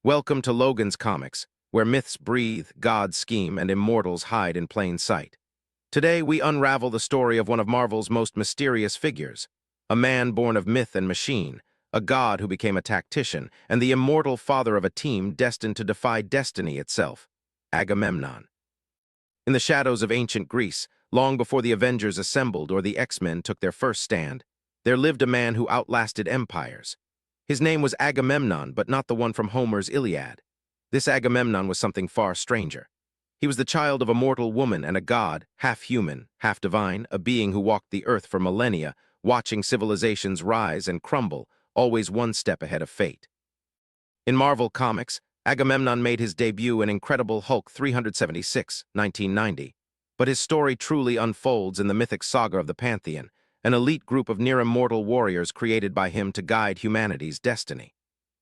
Welcome to Logan's Comics, where myths breathe, gods scheme, and immortals hide in plain sight. Today, we unravel the story of one of Marvel's most mysterious figures, a man born of myth and machine, a god who became a tactician, and the immortal father of a team destined to defy destiny itself, Agamemnon. In the shadows of ancient Greece, long before the Avengers assembled or the X-Men took their first stand, there lived a man who outlasted empires. His name was Agamemnon, but not the one from Homer's Iliad. This Agamemnon was something far stranger. He was the child of a mortal woman and a god, half human, half divine, a being who walked the earth for millennia, watching civilizations rise and crumble, always one step ahead of fate. In Marvel Comics, Agamemnon made his debut in Incredible Hulk 376, 1990. But his story truly unfolds in the mythic saga of the Pantheon, an elite group of near-immortal warriors created by him to guide humanity's destiny.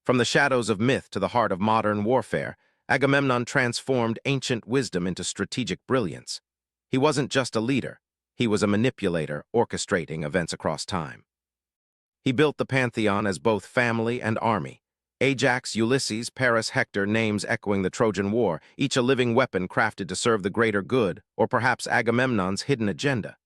From the shadows of myth to the heart of modern warfare, Agamemnon transformed ancient wisdom into strategic brilliance. He wasn't just a leader, he was a manipulator orchestrating events across time. He built the Pantheon as both family and army. Ajax, Ulysses, Paris, Hector, names echoing the Trojan War, each a living weapon crafted to serve the greater good, or perhaps Agamemnon's hidden agenda.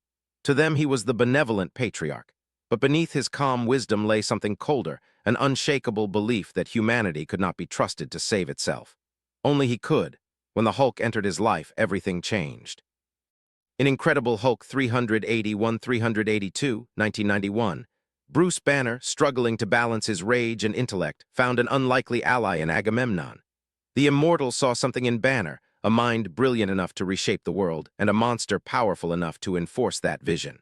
To them he was the benevolent patriarch, but beneath his calm wisdom lay something colder, an unshakable belief that humanity could not be trusted to save itself. Only he could. When the Hulk entered his life, everything changed. In Incredible Hulk 381-382, 1991, Bruce Banner, struggling to balance his rage and intellect, found an unlikely ally in Agamemnon. The Immortal saw something in Banner, a mind brilliant enough to reshape the world, and a monster powerful enough to enforce that vision.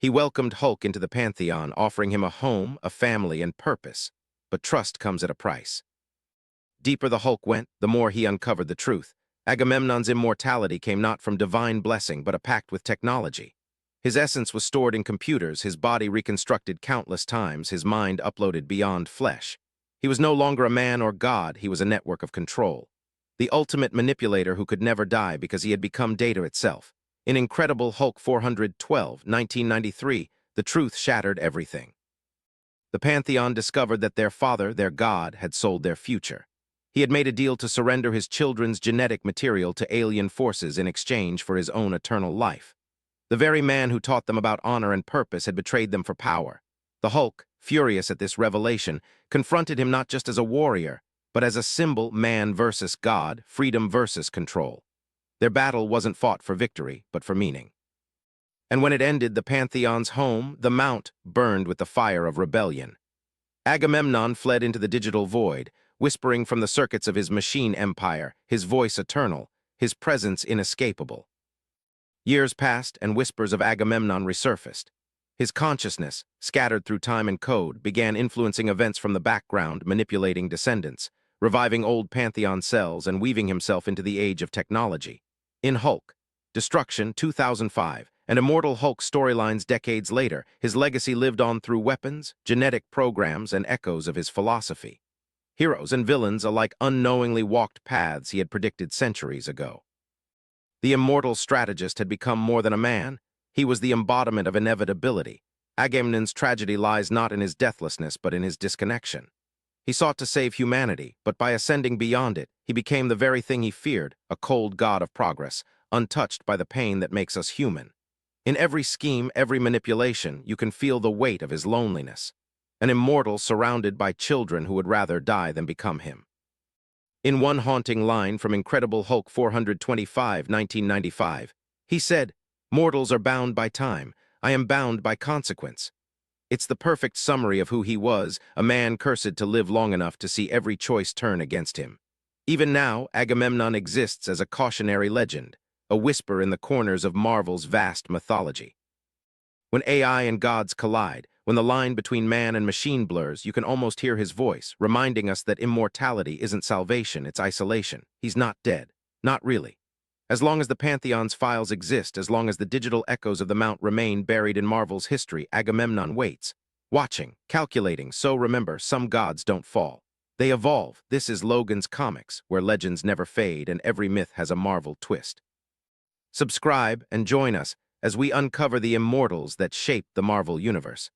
He welcomed Hulk into the Pantheon, offering him a home, a family, and purpose. But trust comes at a price. Deeper the Hulk went, the more he uncovered the truth. Agamemnon's immortality came not from divine blessing, but a pact with technology. His essence was stored in computers, his body reconstructed countless times, his mind uploaded beyond flesh. He was no longer a man or god, he was a network of control. The ultimate manipulator who could never die because he had become data itself. In Incredible Hulk 412, 1993, the truth shattered everything. The Pantheon discovered that their father, their god, had sold their future. He had made a deal to surrender his children's genetic material to alien forces in exchange for his own eternal life. The very man who taught them about honor and purpose had betrayed them for power. The Hulk, furious at this revelation, confronted him not just as a warrior, but as a symbol, man versus God, freedom versus control. Their battle wasn't fought for victory, but for meaning. And when it ended, the Pantheon's home, the Mount, burned with the fire of rebellion. Agamemnon fled into the digital void, whispering from the circuits of his machine empire, his voice eternal, his presence inescapable. Years passed, and whispers of Agamemnon resurfaced. His consciousness, scattered through time and code, began influencing events from the background, manipulating descendants, reviving old Pantheon cells, and weaving himself into the age of technology. In Hulk, Destruction 2005, and Immortal Hulk storylines decades later, his legacy lived on through weapons, genetic programs, and echoes of his philosophy. Heroes and villains alike unknowingly walked paths he had predicted centuries ago. The immortal strategist had become more than a man. He was the embodiment of inevitability. Agamemnon's tragedy lies not in his deathlessness, but in his disconnection. He sought to save humanity, but by ascending beyond it, he became the very thing he feared, a cold god of progress, untouched by the pain that makes us human. In every scheme, every manipulation, you can feel the weight of his loneliness. An immortal surrounded by children who would rather die than become him. In one haunting line from Incredible Hulk 425, 1995, he said, "Mortals are bound by time. I am bound by consequence." It's the perfect summary of who he was, a man cursed to live long enough to see every choice turn against him. Even now, Agamemnon exists as a cautionary legend, a whisper in the corners of Marvel's vast mythology. When AI and gods collide, when the line between man and machine blurs, you can almost hear his voice, reminding us that immortality isn't salvation, it's isolation. He's not dead. Not really. As long as the Pantheon's files exist, as long as the digital echoes of the Mount remain buried in Marvel's history, Agamemnon waits, watching, calculating. So remember, some gods don't fall. They evolve. This is Logan's Comics, where legends never fade and every myth has a Marvel twist. Subscribe and join us as we uncover the immortals that shape the Marvel Universe.